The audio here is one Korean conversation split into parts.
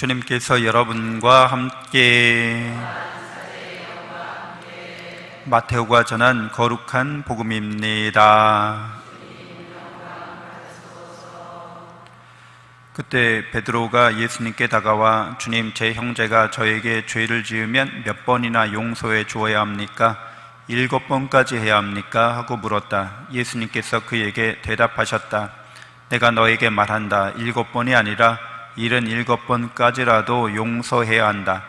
주님께서 여러분과 함께 마테오가 전한 거룩한 복음입니다. 그때 베드로가 예수님께 다가와 주님, 제 형제가 저에게 죄를 지으면 몇 번이나 용서해 주어야 합니까? 7번까지 해야 합니까? 하고 물었다. 예수님께서 그에게 대답하셨다. 내가 너에게 말한다. 7번이 아니라 77번까지라도 용서해야 한다.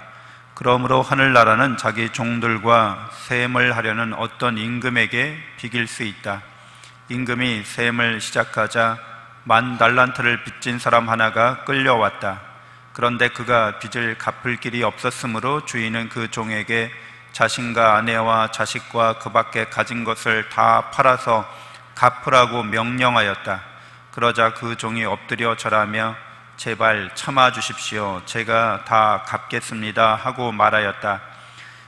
그러므로 하늘나라는 자기 종들과 셈을 하려는 어떤 임금에게 비길 수 있다. 임금이 셈을 시작하자 10,000달란트를 빚진 사람 하나가 끌려왔다. 그런데 그가 빚을 갚을 길이 없었으므로 주인은 그 종에게 자신과 아내와 자식과 그 밖에 가진 것을 다 팔아서 갚으라고 명령하였다. 그러자 그 종이 엎드려 절하며 제발 참아 주십시오. 제가 다 갚겠습니다. 하고 말하였다.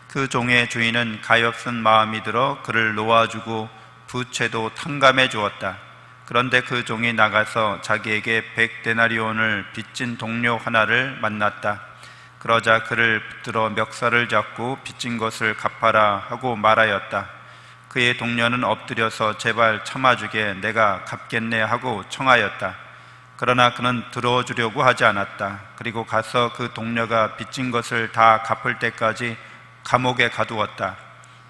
그 종의 주인은 가엾은 마음이 들어 그를 놓아주고 부채도 탕감해 주었다. 그런데 그 종이 나가서 자기에게 100데나리온을 빚진 동료 하나를 만났다. 그러자 그를 붙들어 멱살을 잡고 빚진 것을 갚아라 하고 말하였다. 그의 동료는 엎드려서 제발 참아주게, 내가 갚겠네 하고 청하였다. 그러나 그는 들어주려고 하지 않았다. 그리고 가서 그 동료가 빚진 것을 다 갚을 때까지 감옥에 가두었다.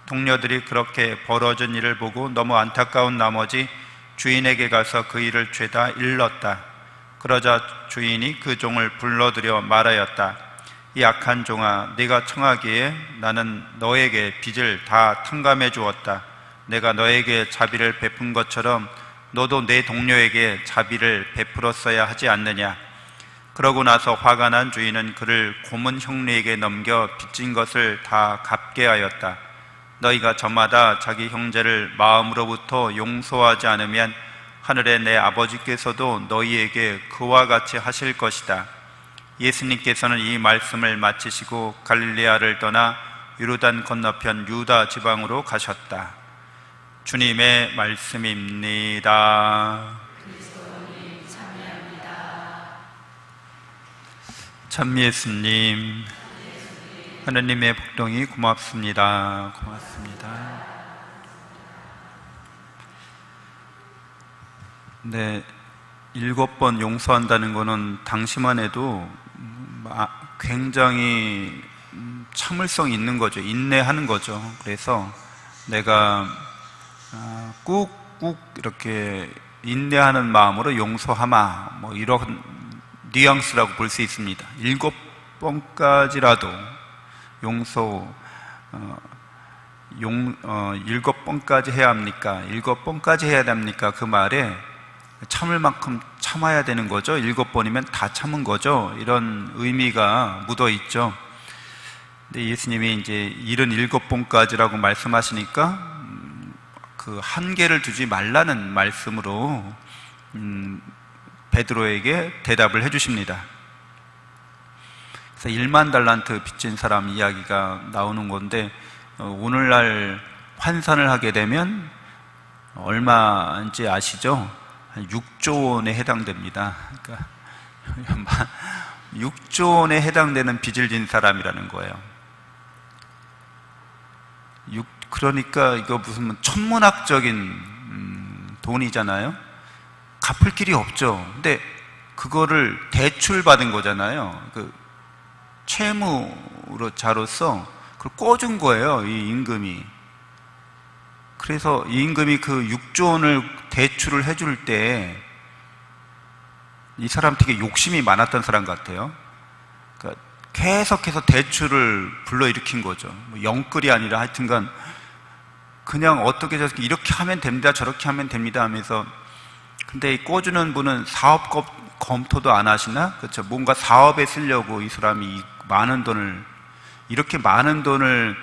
동료들이 그렇게 벌어진 일을 보고 너무 안타까운 나머지 주인에게 가서 그 일을 죄다 일렀다. 그러자 주인이 그 종을 불러들여 말하였다. 이 악한 종아, 네가 청하기에 나는 너에게 빚을 다 탕감해 주었다. 내가 너에게 자비를 베푼 것처럼 너도 내 동료에게 자비를 베풀었어야 하지 않느냐. 그러고 나서 화가 난 주인은 그를 고문 형리에게 넘겨 빚진 것을 다 갚게 하였다. 너희가 저마다 자기 형제를 마음으로부터 용서하지 않으면 하늘의 내 아버지께서도 너희에게 그와 같이 하실 것이다. 예수님께서는 이 말씀을 마치시고 갈릴레아를 떠나 요르단 건너편 유다 지방으로 가셨다. 주님의 말씀입니다. 그리스도님 참여합니다. 참 예수님, 하느님의 복동이 고맙습니다. 고맙습니다. 네, 7번 용서한다는 것은 당시만 해도 굉장히 참을성 있는 거죠. 인내하는 거죠. 그래서 내가 꾹꾹 이렇게 인내하는 마음으로 용서하마, 뭐 이런 뉘앙스라고 볼 수 있습니다. 7번까지라도 용서 7번까지 해야 합니까? 7번까지 해야 됩니까? 그 말에 참을 만큼 참아야 되는 거죠. 7번이면 다 참은 거죠. 이런 의미가 묻어 있죠. 근데 예수님이 이제 77번까지라고 말씀하시니까 그 한계를 두지 말라는 말씀으로 베드로에게 대답을 해주십니다. 그래서 10,000달란트 빚진 사람 이야기가 나오는 건데, 오늘날 환산을 하게 되면 얼마인지 아시죠? 한 6조 원에 해당됩니다. 그러니까 6조 원에 해당되는 빚을 진 사람이라는 거예요. 그러니까 이거 무슨 천문학적인 돈이잖아요. 갚을 길이 없죠. 근데 그거를 대출 받은 거잖아요. 그 채무자로서 그걸 꿔준 거예요, 이 임금이. 그래서 이 임금이 그 6조 원을 대출을 해줄 때 이 사람 되게 욕심이 많았던 사람 같아요. 그러니까 계속해서 대출을 불러일으킨 거죠. 뭐 영끌이 아니라 하여튼간 그냥 어떻게 저렇게 이렇게 하면 됩니다, 저렇게 하면 됩니다 하면서. 근데 이 꿔주는 분은 사업 검토도 안 하시나? 그렇죠. 뭔가 사업에 쓰려고 이 사람이 많은 돈을, 이렇게 많은 돈을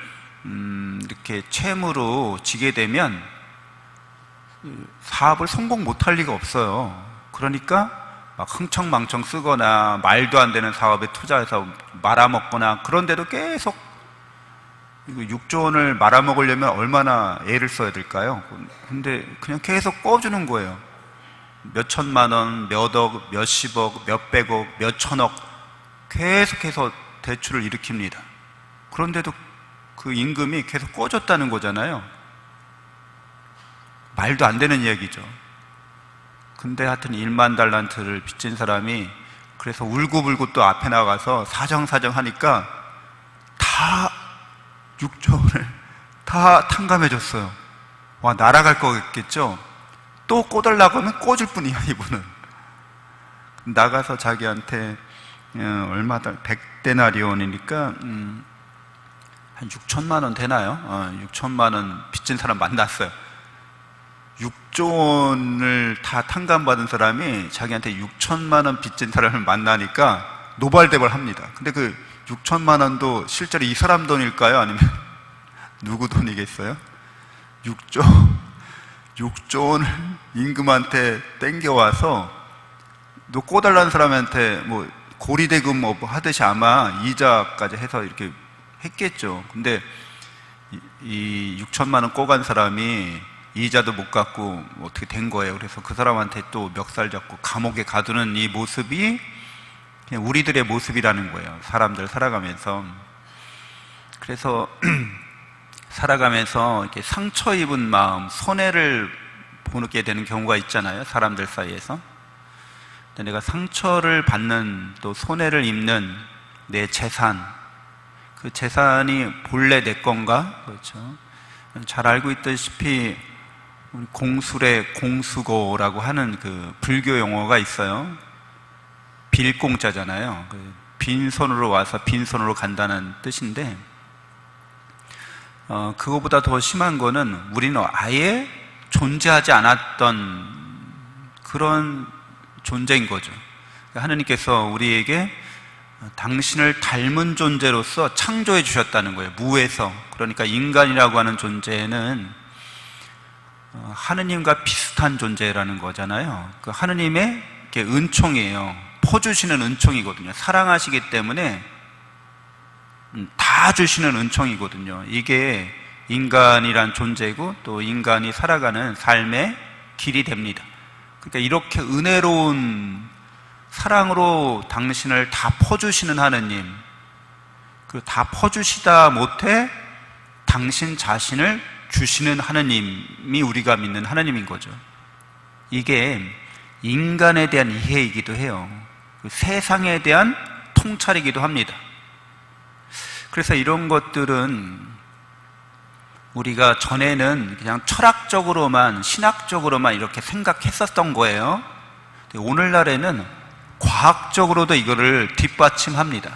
이렇게 채무로 지게 되면 사업을 성공 못할 리가 없어요. 그러니까 막 흥청망청 쓰거나 말도 안 되는 사업에 투자해서 말아먹거나, 그런데도 계속 6조 원을 말아먹으려면 얼마나 애를 써야 될까요? 근데 그냥 계속 꿔주는 거예요. 몇 천만 원, 몇 억, 몇십억, 몇백억, 몇천억 계속해서 대출을 일으킵니다. 그런데도 그 임금이 계속 꺼졌다는 거잖아요. 말도 안 되는 이야기죠. 근데 하여튼 1만 달란트를 빚진 사람이 그래서 울고불고 또 앞에 나가서 사정사정 하니까 다 6조 원을 다 탕감해 줬어요. 와, 날아갈 거겠죠? 또 꿔달라고 하면 꿔줄 뿐이야, 이분은. 나가서 자기한테 얼마다 100데나리온이니까 한 6천만 원 되나요? 6천만 원 빚진 사람 만났어요. 6조 원을 다 탕감받은 사람이 자기한테 6천만 원 빚진 사람을 만나니까 노발대발 합니다. 근데 그 6천만 원도 실제로 이 사람 돈일까요? 아니면 누구 돈이겠어요? 6조 원을 임금한테 땡겨와서 너 꿔달라는 사람한테 뭐 고리대금 뭐 하듯이 아마 이자까지 해서 이렇게 했겠죠. 근데 이 6천만 원 꿔간 사람이 이자도 못 갚고 어떻게 된 거예요. 그래서 그 사람한테 또 멱살 잡고 감옥에 가두는 이 모습이 그냥 우리들의 모습이라는 거예요. 사람들 살아가면서. 그래서 살아가면서 이렇게 상처 입은 마음, 손해를 보게 되는 경우가 있잖아요. 사람들 사이에서. 근데 내가 상처를 받는 또 손해를 입는 내 재산, 그 재산이 본래 내 건가? 그렇죠. 잘 알고 있다시피 우리 공술의 공수고라고 하는 그 불교 용어가 있어요. 빌공자잖아요. 빈손으로 와서 빈손으로 간다는 뜻인데, 그거보다 더 심한 거는 우리는 아예 존재하지 않았던 그런 존재인 거죠. 하느님께서 우리에게 당신을 닮은 존재로서 창조해 주셨다는 거예요. 무에서. 그러니까 인간이라고 하는 존재는 하느님과 비슷한 존재라는 거잖아요. 그 하느님의 은총이에요. 퍼주시는 은총이거든요. 사랑하시기 때문에 다 주시는 은총이거든요. 이게 인간이란 존재고 또 인간이 살아가는 삶의 길이 됩니다. 그러니까 이렇게 은혜로운 사랑으로 당신을 다 퍼주시는 하느님, 그리고 다 퍼주시다 못해 당신 자신을 주시는 하느님이 우리가 믿는 하느님인 거죠. 이게 인간에 대한 이해이기도 해요. 세상에 대한 통찰이기도 합니다. 그래서 이런 것들은 우리가 전에는 그냥 철학적으로만, 신학적으로만 이렇게 생각했었던 거예요. 오늘날에는 과학적으로도 이거를 뒷받침합니다.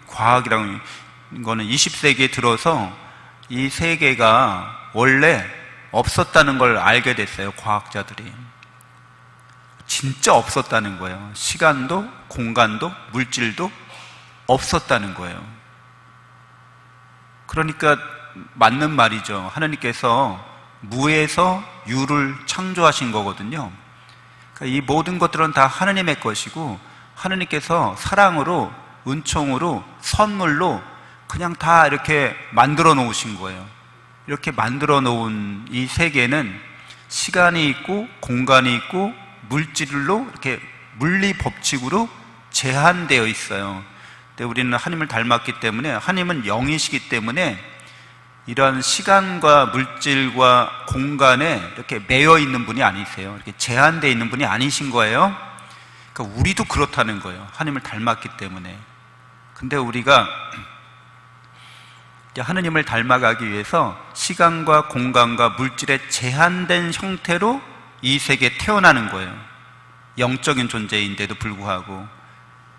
과학이라는 거는 20세기에 들어서 이 세계가 원래 없었다는 걸 알게 됐어요. 과학자들이. 진짜 없었다는 거예요. 시간도 공간도 물질도 없었다는 거예요. 그러니까 맞는 말이죠. 하나님께서 무에서 유를 창조하신 거거든요. 그러니까 이 모든 것들은 다 하나님의 것이고 하나님께서 사랑으로, 은총으로, 선물로 그냥 다 이렇게 만들어 놓으신 거예요. 이렇게 만들어 놓은 이 세계는 시간이 있고 공간이 있고 물질로 이렇게 물리 법칙으로 제한되어 있어요. 근데 우리는 하나님을 닮았기 때문에, 하나님은 영이시기 때문에 이런 시간과 물질과 공간에 이렇게 매여 있는 분이 아니세요. 이렇게 제한되어 있는 분이 아니신 거예요. 그러니까 우리도 그렇다는 거예요. 하나님을 닮았기 때문에. 근데 우리가 하느님을 닮아가기 위해서 시간과 공간과 물질의 제한된 형태로 이 세계에 태어나는 거예요. 영적인 존재인데도 불구하고.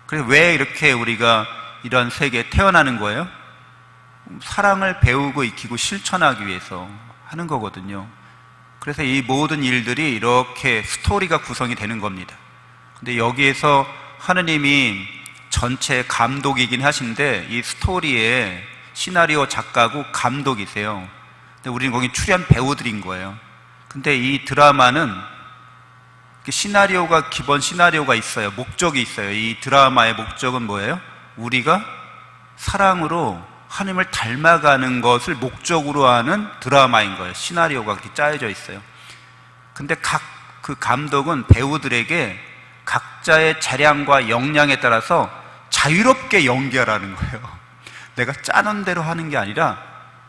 그래서 왜 이렇게 우리가 이런 세계에 태어나는 거예요? 사랑을 배우고 익히고 실천하기 위해서 하는 거거든요. 그래서 이 모든 일들이 이렇게 스토리가 구성이 되는 겁니다. 근데 여기에서 하느님이 전체 감독이긴 하신데 이 스토리에 시나리오 작가고 감독이세요. 근데 우리는 거기 출연 배우들인 거예요. 근데 이 드라마는 시나리오가, 기본 시나리오가 있어요. 목적이 있어요. 이 드라마의 목적은 뭐예요? 우리가 사랑으로 하나님을 닮아가는 것을 목적으로 하는 드라마인 거예요. 시나리오가 그렇게 짜여져 있어요. 근데 각 그 감독은 배우들에게 각자의 재량과 역량에 따라서 자유롭게 연기하라는 거예요. 내가 짜는 대로 하는 게 아니라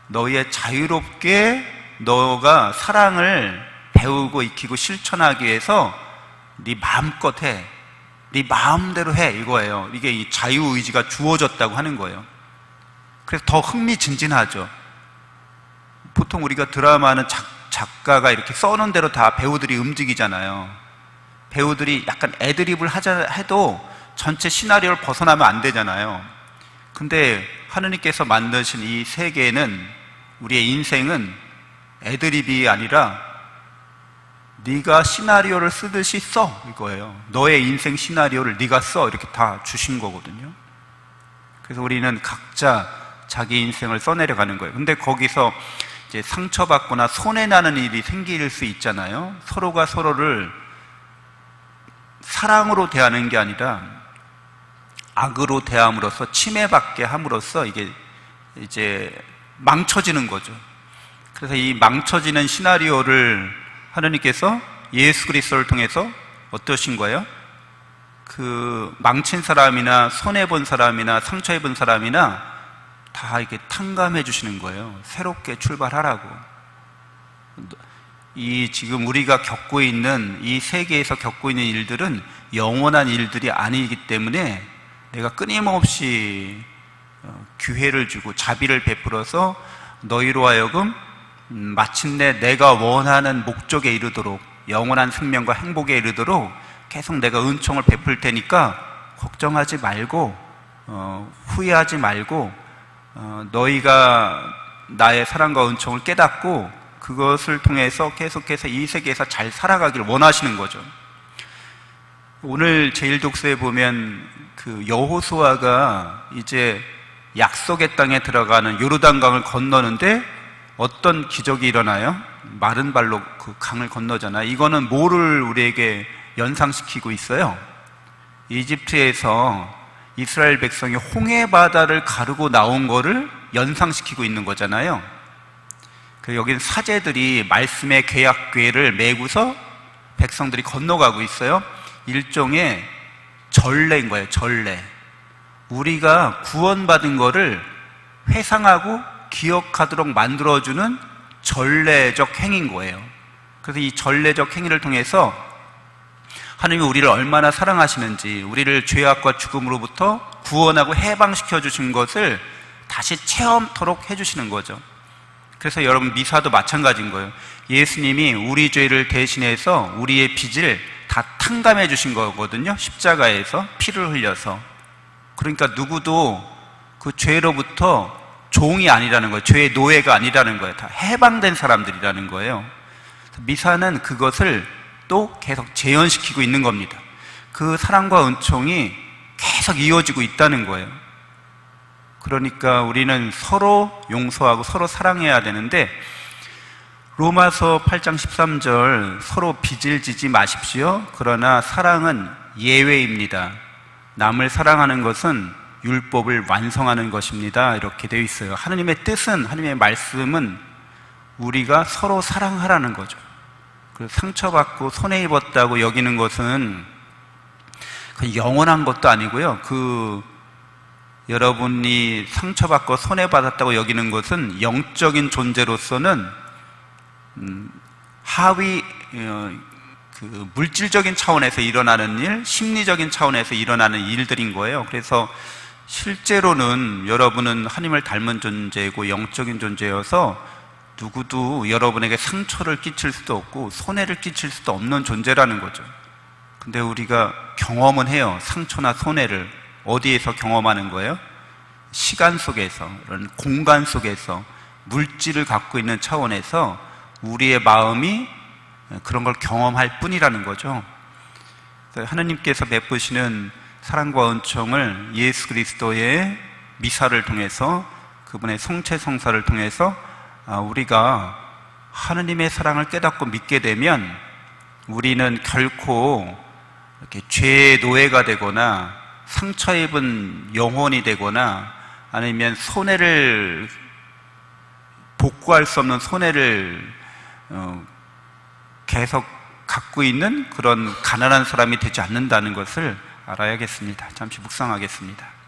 너의 자유롭게 너가 사랑을 배우고 익히고 실천하기 위해서 네 마음껏 해, 네 마음대로 해, 이거예요. 이게 이 자유의지가 주어졌다고 하는 거예요. 그래서 더 흥미진진하죠. 보통 우리가 드라마는 작가가 이렇게 써놓은 대로 다 배우들이 움직이잖아요. 배우들이 약간 애드립을 하자 해도 전체 시나리오를 벗어나면 안 되잖아요. 근데 하느님께서 만드신 이 세계는, 우리의 인생은 애드립이 아니라 네가 시나리오를 쓰듯이 써, 이거예요. 너의 인생 시나리오를 네가 써, 이렇게 다 주신 거거든요. 그래서 우리는 각자 자기 인생을 써내려가는 거예요. 근데 거기서 이제 상처받거나 손해나는 일이 생길 수 있잖아요. 서로가 서로를 사랑으로 대하는 게 아니라 악으로 대함으로써, 침해받게 함으로써 이게 이제 망쳐지는 거죠. 그래서 이 망쳐지는 시나리오를 하느님께서 예수 그리스도를 통해서 어떠신 거예요? 그 망친 사람이나 손해본 사람이나 상처입은 사람이나 다 이렇게 탕감해 주시는 거예요. 새롭게 출발하라고. 이 지금 우리가 겪고 있는 이 세계에서 겪고 있는 일들은 영원한 일들이 아니기 때문에 내가 끊임없이 기회를 주고 자비를 베풀어서 너희로 하여금 마침내 내가 원하는 목적에 이르도록, 영원한 생명과 행복에 이르도록 계속 내가 은총을 베풀 테니까 걱정하지 말고 후회하지 말고 너희가 나의 사랑과 은총을 깨닫고 그것을 통해서 계속해서 이 세계에서 잘 살아가기를 원하시는 거죠. 오늘 제1독서에 보면 그 여호수아가 이제 약속의 땅에 들어가는 요르단강을 건너는데 어떤 기적이 일어나요? 마른 발로 그 강을 건너잖아요. 이거는 뭐를 우리에게 연상시키고 있어요? 이집트에서 이스라엘 백성이 홍해 바다를 가르고 나온 거를 연상시키고 있는 거잖아요. 여기는 사제들이 말씀의 계약궤를 메고서 백성들이 건너가고 있어요. 일종의 전례인 거예요. 전례. 우리가 구원받은 거를 회상하고 기억하도록 만들어주는 전례적 행위인 거예요. 그래서 이 전례적 행위를 통해서 하나님이 우리를 얼마나 사랑하시는지, 우리를 죄악과 죽음으로부터 구원하고 해방시켜 주신 것을 다시 체험토록 해주시는 거죠. 그래서 여러분, 미사도 마찬가지인 거예요. 예수님이 우리 죄를 대신해서 우리의 빚을 다 탕감해 주신 거거든요. 십자가에서 피를 흘려서. 그러니까 누구도 그 죄로부터 종이 아니라는 거예요. 죄의 노예가 아니라는 거예요. 다 해방된 사람들이라는 거예요. 미사는 그것을 또 계속 재현시키고 있는 겁니다. 그 사랑과 은총이 계속 이어지고 있다는 거예요. 그러니까 우리는 서로 용서하고 서로 사랑해야 되는데, 로마서 8장 13절, 서로 빚을 지지 마십시오. 그러나 사랑은 예외입니다. 남을 사랑하는 것은 율법을 완성하는 것입니다. 이렇게 되어 있어요. 하나님의 뜻은, 하나님의 말씀은 우리가 서로 사랑하라는 거죠. 상처받고 손해 입었다고 여기는 것은 그 영원한 것도 아니고요. 여러분이 상처받고 손해받았다고 여기는 것은 영적인 존재로서는 하위 물질적인 차원에서 일어나는 일, 심리적인 차원에서 일어나는 일들인 거예요. 그래서 실제로는 여러분은 하나님을 닮은 존재고 영적인 존재여서 누구도 여러분에게 상처를 끼칠 수도 없고 손해를 끼칠 수도 없는 존재라는 거죠. 근데 우리가 경험은 해요. 상처나 손해를. 어디에서 경험하는 거예요? 시간 속에서, 이런 공간 속에서, 물질을 갖고 있는 차원에서 우리의 마음이 그런 걸 경험할 뿐이라는 거죠. 하나님께서 베푸시는 사랑과 은총을 예수 그리스도의 미사를 통해서, 그분의 성체 성사를 통해서 우리가 하나님의 사랑을 깨닫고 믿게 되면 우리는 결코 이렇게 죄의 노예가 되거나 상처 입은 영혼이 되거나 아니면 손해를 복구할 수 없는 손해를 계속 갖고 있는 그런 가난한 사람이 되지 않는다는 것을 알아야겠습니다. 잠시 묵상하겠습니다.